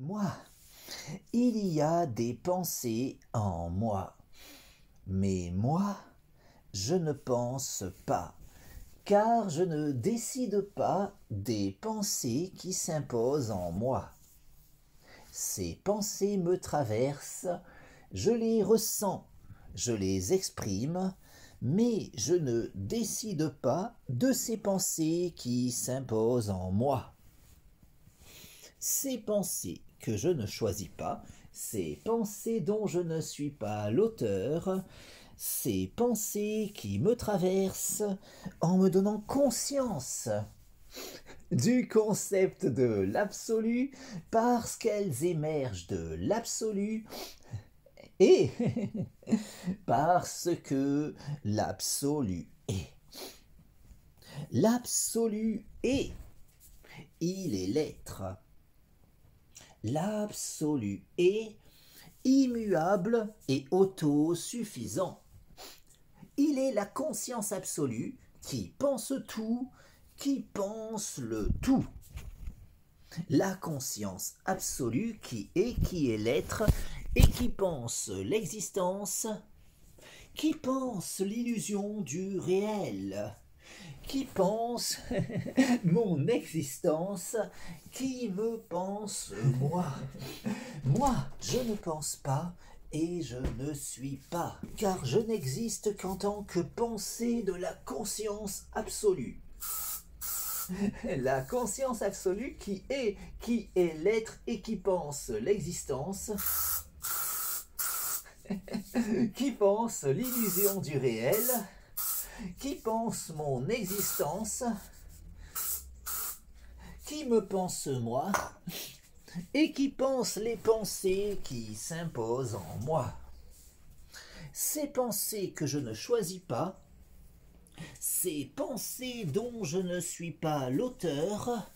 Moi, il y a des pensées en moi, mais moi, je ne pense pas, car je ne décide pas des pensées qui s'imposent en moi. Ces pensées me traversent, je les ressens, je les exprime, mais je ne décide pas de ces pensées qui s'imposent en moi. Ces pensées que je ne choisis pas, ces pensées dont je ne suis pas l'auteur, ces pensées qui me traversent en me donnant conscience du concept de l'absolu parce qu'elles émergent de l'absolu et parce que l'absolu est. L'absolu est. Il est l'être. L'absolu est immuable et autosuffisant. Il est la conscience absolue qui pense tout, qui pense le tout. La conscience absolue qui est l'être et qui pense l'existence, qui pense l'illusion du réel, qui pense mon existence, qui me pense moi. Moi, je ne pense pas et je ne suis pas, car je n'existe qu'en tant que pensée de la conscience absolue. La conscience absolue qui est l'être et qui pense l'existence, qui pense l'illusion du réel, qui pense mon existence, qui me pense moi, et qui pense les pensées qui s'imposent en moi. Ces pensées que je ne choisis pas, ces pensées dont je ne suis pas l'auteur,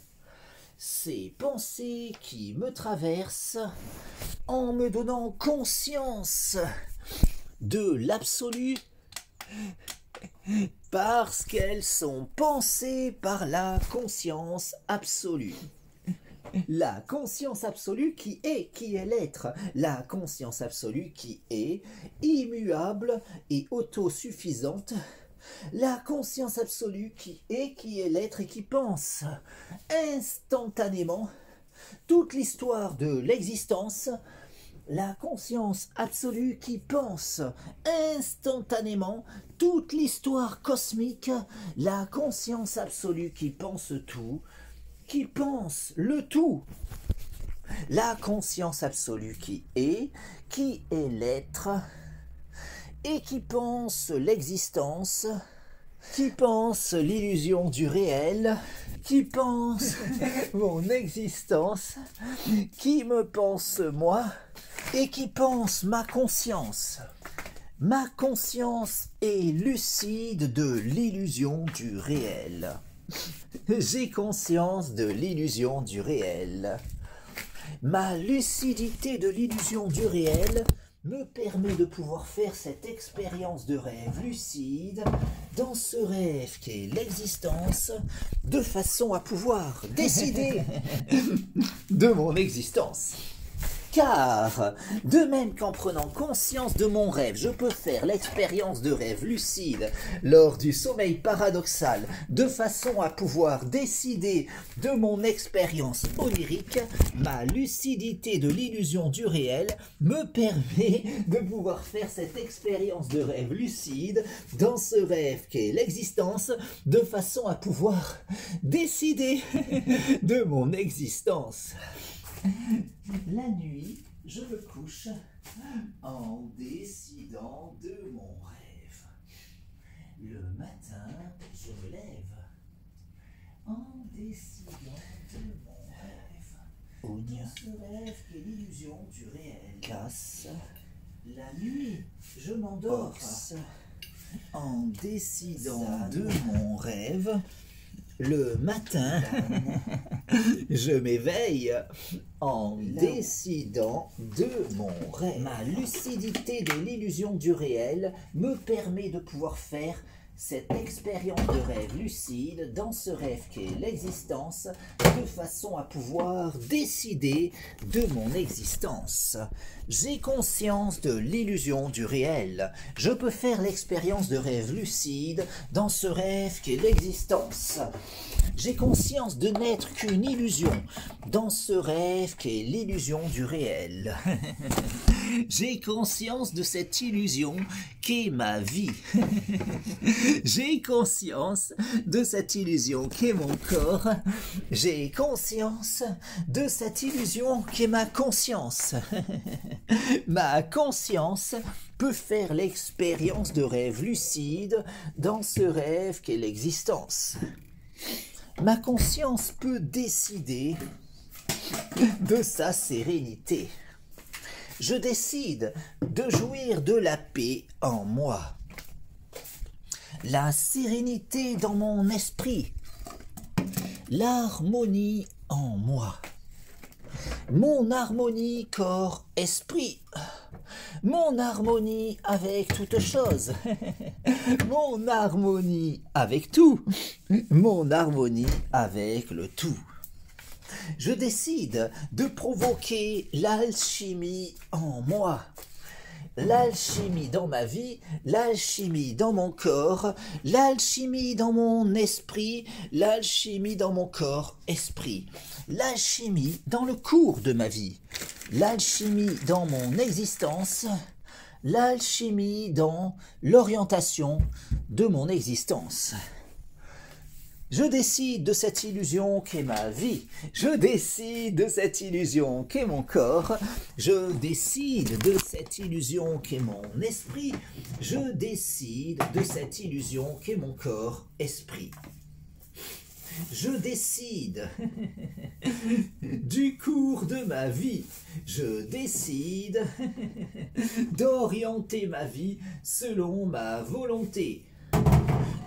ces pensées qui me traversent en me donnant conscience de l'absolu parce qu'elles sont pensées par la conscience absolue. La conscience absolue qui est l'être, la conscience absolue qui est immuable et autosuffisante, la conscience absolue qui est l'être et qui pense instantanément toute l'histoire de l'existence, la conscience absolue qui pense instantanément toute l'histoire cosmique, la conscience absolue qui pense tout, qui pense le tout, la conscience absolue qui est l'être et qui pense l'existence, qui pense l'illusion du réel, qui pense mon existence, qui me pense moi et qui pense ma conscience. Ma conscience est lucide de l'illusion du réel. J'ai conscience de l'illusion du réel. Ma lucidité de l'illusion du réel me permet de pouvoir faire cette expérience de rêve lucide dans ce rêve qu'est l'existence, de façon à pouvoir décider de mon existence. Car, de même qu'en prenant conscience de mon rêve, je peux faire l'expérience de rêve lucide lors du sommeil paradoxal, de façon à pouvoir décider de mon expérience onirique, ma lucidité de l'illusion du réel me permet de pouvoir faire cette expérience de rêve lucide dans ce rêve qu'est l'existence, de façon à pouvoir décider de mon existence. La nuit, je me couche en décidant de mon rêve. Le matin, je me lève en décidant de mon rêve. Dans ce rêve qui est l'illusion du réel. Casse. La nuit, je m'endors en décidant de mon rêve. Le matin, je m'éveille en décidant de mon rêve. Ma lucidité de l'illusion du réel me permet de pouvoir faire cette expérience de rêve lucide dans ce rêve qu'est l'existence, de façon à pouvoir décider de mon existence. J'ai conscience de l'illusion du réel. Je peux faire l'expérience de rêve lucide dans ce rêve qu'est l'existence. J'ai conscience de n'être qu'une illusion dans ce rêve qu'est l'illusion du réel. J'ai conscience de cette illusion qu'est ma vie. J'ai conscience de cette illusion qu'est mon corps. J'ai conscience de cette illusion qu'est ma conscience. Ma conscience peut faire l'expérience de rêve lucide dans ce rêve qu'est l'existence. Ma conscience peut décider de sa sérénité. Je décide de jouir de la paix en moi. La sérénité dans mon esprit. L'harmonie en moi. Mon harmonie corps-esprit. Mon harmonie avec toute chose. Mon harmonie avec tout. Mon harmonie avec le tout. Je décide de provoquer l'alchimie en moi. L'alchimie dans ma vie, l'alchimie dans mon corps, l'alchimie dans mon esprit, l'alchimie dans mon corps-esprit, l'alchimie dans le cours de ma vie, l'alchimie dans mon existence, l'alchimie dans l'orientation de mon existence. Je décide de cette illusion qu'est ma vie. Je décide de cette illusion qu'est mon corps. Je décide de cette illusion qu'est mon esprit. Je décide de cette illusion qu'est mon corps-esprit. Je décide du cours de ma vie. Je décide d'orienter ma vie selon ma volonté.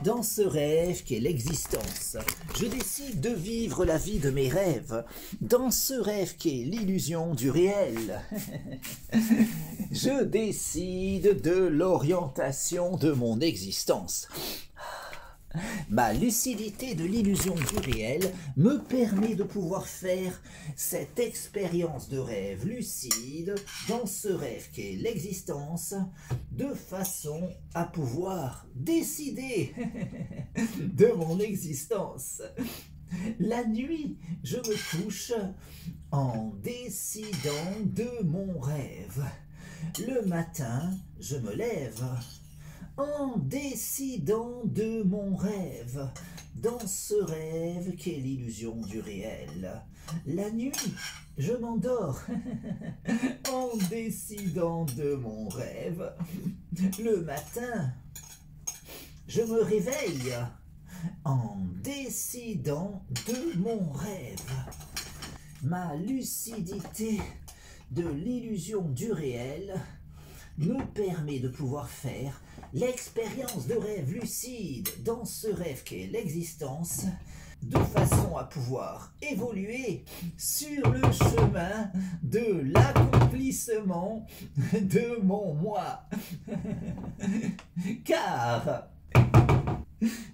Dans ce rêve qu'est l'existence, je décide de vivre la vie de mes rêves. Dans ce rêve qu'est l'illusion du réel, je décide de l'orientation de mon existence. Ma lucidité de l'illusion du réel me permet de pouvoir faire cette expérience de rêve lucide dans ce rêve qu'est l'existence, de façon à pouvoir décider de mon existence. La nuit, je me couche en décidant de mon rêve. Le matin, je me lève en décidant de mon rêve, dans ce rêve qu'est l'illusion du réel. La nuit, je m'endors en décidant de mon rêve. Le matin, je me réveille en décidant de mon rêve. Ma lucidité de l'illusion du réel me permet de pouvoir faire l'expérience de rêve lucide dans ce rêve qu'est l'existence, de façon à pouvoir évoluer sur le chemin de l'accomplissement de mon moi. Car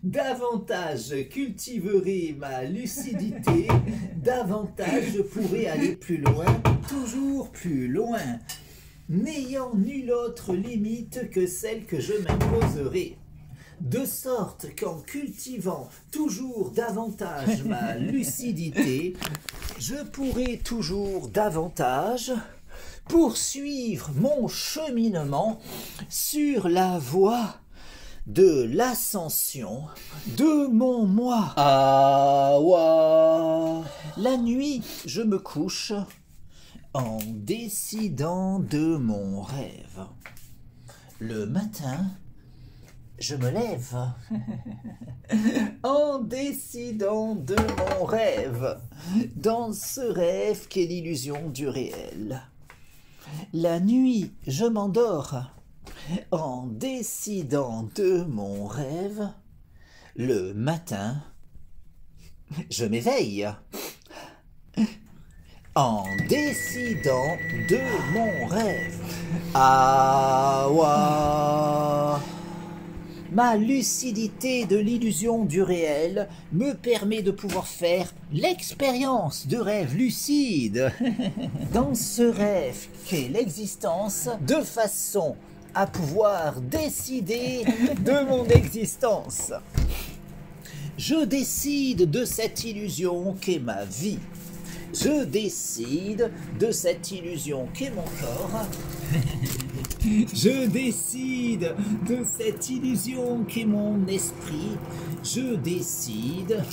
davantage je cultiverai ma lucidité, davantage je pourrai aller plus loin, toujours plus loin, n'ayant nulle autre limite que celle que je m'imposerai. De sorte qu'en cultivant toujours davantage ma lucidité, je pourrai toujours davantage poursuivre mon cheminement sur la voie de l'ascension de mon moi. Awa. La nuit, je me couche en décidant de mon rêve. Le matin, je me lève en décidant de mon rêve, dans ce rêve qu'est l'illusion du réel. La nuit, je m'endors en décidant de mon rêve. Le matin, je m'éveille en décidant de mon rêve. Awa. Ma lucidité de l'illusion du réel me permet de pouvoir faire l'expérience de rêve lucide. Dans ce rêve qu'est l'existence, de façon à pouvoir décider de mon existence. Je décide de cette illusion qu'est ma vie. Je décide de cette illusion qu'est mon corps. Je décide de cette illusion qu'est mon esprit. Je décide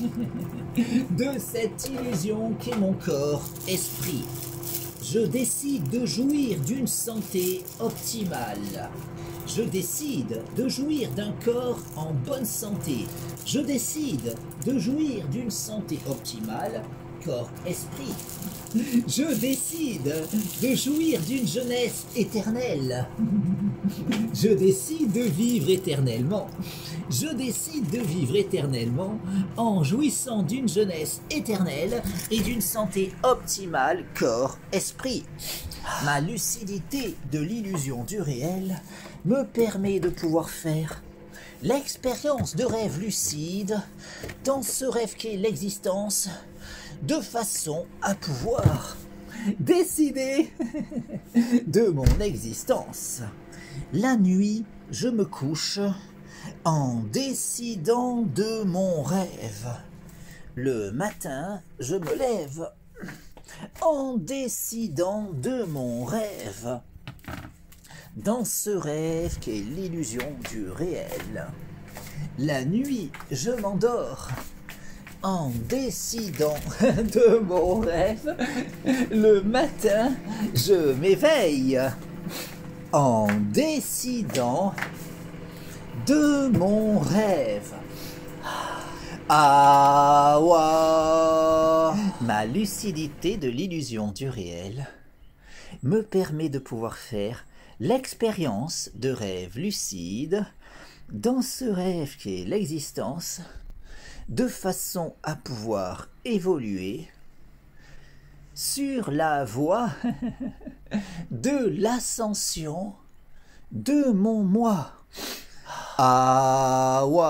de cette illusion qu'est mon corps-esprit. Je décide de jouir d'une santé optimale. Je décide de jouir d'un corps en bonne santé. Je décide de jouir d'une santé optimale, corps-esprit. Je décide de jouir d'une jeunesse éternelle. Je décide de vivre éternellement. Je décide de vivre éternellement en jouissant d'une jeunesse éternelle et d'une santé optimale, corps-esprit. Ma lucidité de l'illusion du réel me permet de pouvoir faire l'expérience de rêve lucide dans ce rêve qu'est l'existence, de façon à pouvoir décider de mon existence. La nuit, je me couche en décidant de mon rêve. Le matin, je me lève en décidant de mon rêve. Dans ce rêve qu'est l'illusion du réel. La nuit, je m'endors en décidant de mon rêve. Le matin, je m'éveille en décidant de mon rêve. Awa. Ma lucidité de l'illusion du réel me permet de pouvoir faire l'expérience de rêve lucide dans ce rêve qu'est l'existence, de façon à pouvoir évoluer sur la voie de l'ascension de mon moi. Awa.